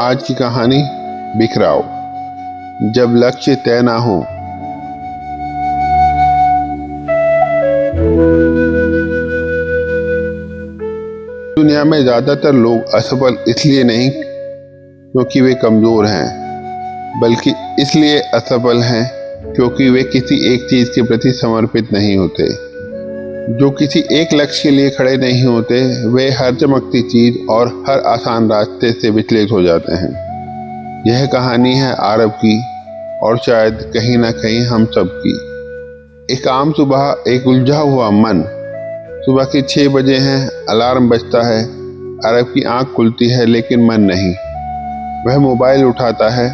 आज की कहानी बिखराव। जब लक्ष्य तय ना हो। दुनिया में ज्यादातर लोग असफल इसलिए नहीं क्योंकि वे कमजोर हैं, बल्कि इसलिए असफल हैं क्योंकि वे किसी एक चीज के प्रति समर्पित नहीं होते। जो किसी एक लक्ष्य के लिए खड़े नहीं होते, वे हर चमकती चीज और हर आसान रास्ते से विचलित हो जाते हैं। यह कहानी है आरव की और शायद कहीं ना कहीं हम सब की। एक आम सुबह, एक उलझा हुआ मन। सुबह के 6 बजे हैं, अलार्म बजता है। आरव की आंख खुलती है लेकिन मन नहीं। वह मोबाइल उठाता है।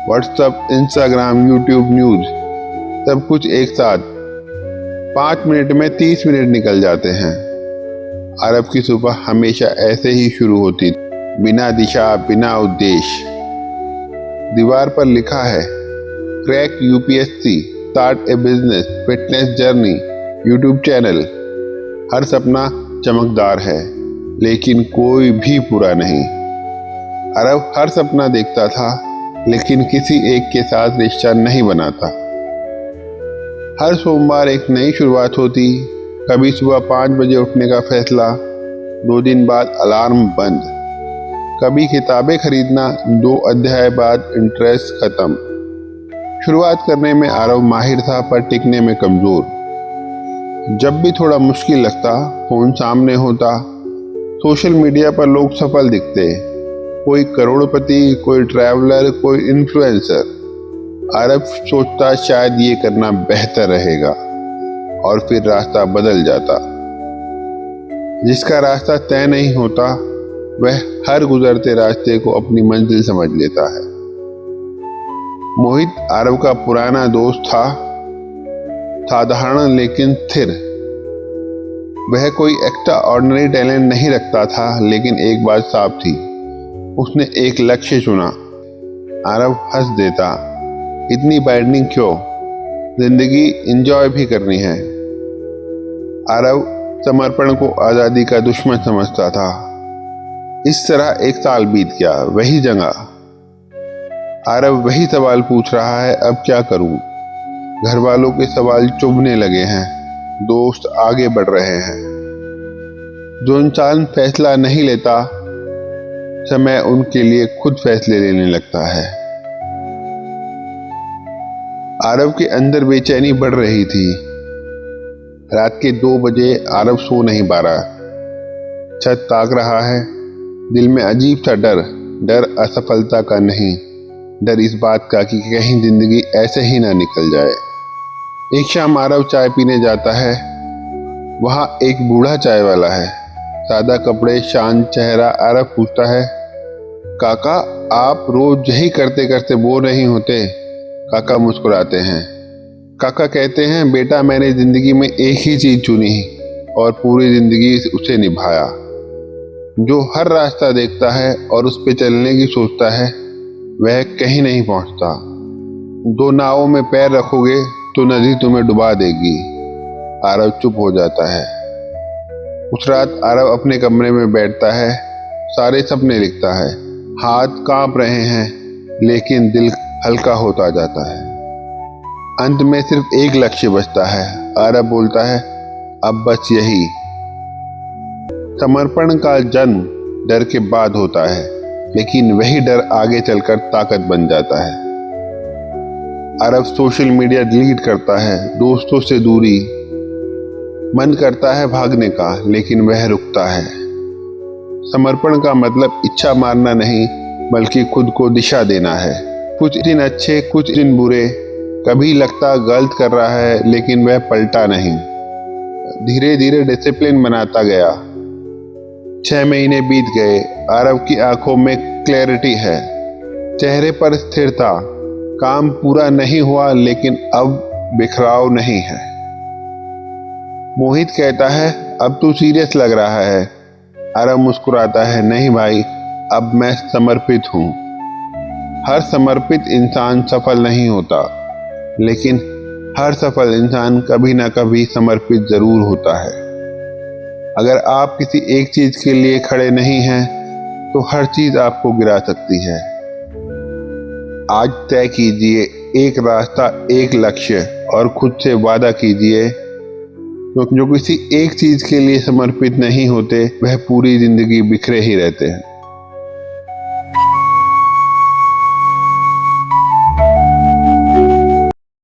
व्हाट्सएप, इंस्टाग्राम, यूट्यूब, न्यूज, सब कुछ एक साथ। 5 मिनट में 30 मिनट निकल जाते हैं। आरव की सुबह हमेशा ऐसे ही शुरू होती, बिना दिशा, बिना उद्देश्य। दीवार पर लिखा है, crack UPSC, start a business, fitness journey, YouTube channel. हर सपना चमकदार है लेकिन कोई भी पूरा नहीं। आरव हर सपना देखता था लेकिन किसी एक के साथ रिश्ता नहीं बनाता। हर सोमवार एक नई शुरुआत होती। कभी सुबह 5 बजे उठने का फैसला, 2 दिन बाद अलार्म बंद। कभी किताबें खरीदना, 2 अध्याय बाद इंटरेस्ट खत्म। शुरुआत करने में आरव माहिर था पर टिकने में कमजोर। जब भी थोड़ा मुश्किल लगता, फोन सामने होता। सोशल मीडिया पर लोग सफल दिखते, कोई करोड़पति, कोई ट्रैवलर, कोई इन्फ्लुएंसर। आरव सोचता शायद ये करना बेहतर रहेगा और फिर रास्ता बदल जाता। जिसका रास्ता तय नहीं होता वह हर गुजरते रास्ते को अपनी मंजिल समझ लेता है। मोहित आरव का पुराना दोस्त था, साधारण लेकिन स्थिर। वह कोई एक्स्ट्रा ऑर्डिनरी टैलेंट नहीं रखता था, लेकिन एक बात साफ थी, उसने एक लक्ष्य चुना। आरव हंस देता, इतनी बाइंडिंग क्यों, जिंदगी एंजॉय भी करनी है। आरव समर्पण को आजादी का दुश्मन समझता था। इस तरह 1 साल बीत गया, वही जगह। आरव वही सवाल पूछ रहा है, अब क्या करूं। घर वालों के सवाल चुभने लगे हैं, दोस्त आगे बढ़ रहे हैं। जो इंसान फैसला नहीं लेता, समय उनके लिए खुद फैसले लेने लगता है। आरव के अंदर बेचैनी बढ़ रही थी। रात के 2 बजे आरव सो नहीं पा रहा। छत ताक रहा है। दिल में अजीब सा डर असफलता का नहीं, डर इस बात का कि कहीं जिंदगी ऐसे ही ना निकल जाए। एक शाम आरव चाय पीने जाता है। वहां एक बूढ़ा चाय वाला है, सादा कपड़े, शांत चेहरा। आरव पूछता है, काका आप रोज यही करते करते बोर नहीं होते? काका मुस्कुराते हैं। काका कहते हैं, बेटा मैंने जिंदगी में एक ही चीज चुनी और पूरी जिंदगी उसे निभाया। जो हर रास्ता देखता है और उस पे चलने की सोचता है, वह कहीं नहीं पहुंचता। 2 नावों में पैर रखोगे तो नदी तुम्हें डुबा देगी। आरव चुप हो जाता है। उस रात आरव अपने कमरे में बैठता है, सारे सपने लिखता है। हाथ कांप रहे हैं लेकिन दिल हल्का होता जाता है। अंत में सिर्फ एक लक्ष्य बचता है। आरव बोलता है, अब बस यही। समर्पण का जन्म डर के बाद होता है, लेकिन वही डर आगे चलकर ताकत बन जाता है। आरव सोशल मीडिया डिलीट करता है, दोस्तों से दूरी। मन करता है भागने का, लेकिन वह रुकता है। समर्पण का मतलब इच्छा मारना नहीं, बल्कि खुद को दिशा देना है। कुछ दिन अच्छे, कुछ दिन बुरे। कभी लगता गलत कर रहा है, लेकिन वह पलटा नहीं। धीरे धीरे डिसिप्लिन बनाता गया। 6 महीने बीत गए। आरव की आंखों में क्लैरिटी है, चेहरे पर स्थिरता। काम पूरा नहीं हुआ, लेकिन अब बिखराव नहीं है। मोहित कहता है, अब तू सीरियस लग रहा है। आरव मुस्कुराता है, नहीं भाई, अब मैं समर्पित हूं। हर समर्पित इंसान सफल नहीं होता, लेकिन हर सफल इंसान कभी ना कभी समर्पित जरूर होता है। अगर आप किसी एक चीज के लिए खड़े नहीं हैं, तो हर चीज आपको गिरा सकती है। आज तय कीजिए एक रास्ता, एक लक्ष्य और खुद से वादा कीजिए क्योंकि जो किसी एक चीज के लिए समर्पित नहीं होते वह पूरी जिंदगी बिखरे ही रहते हैं।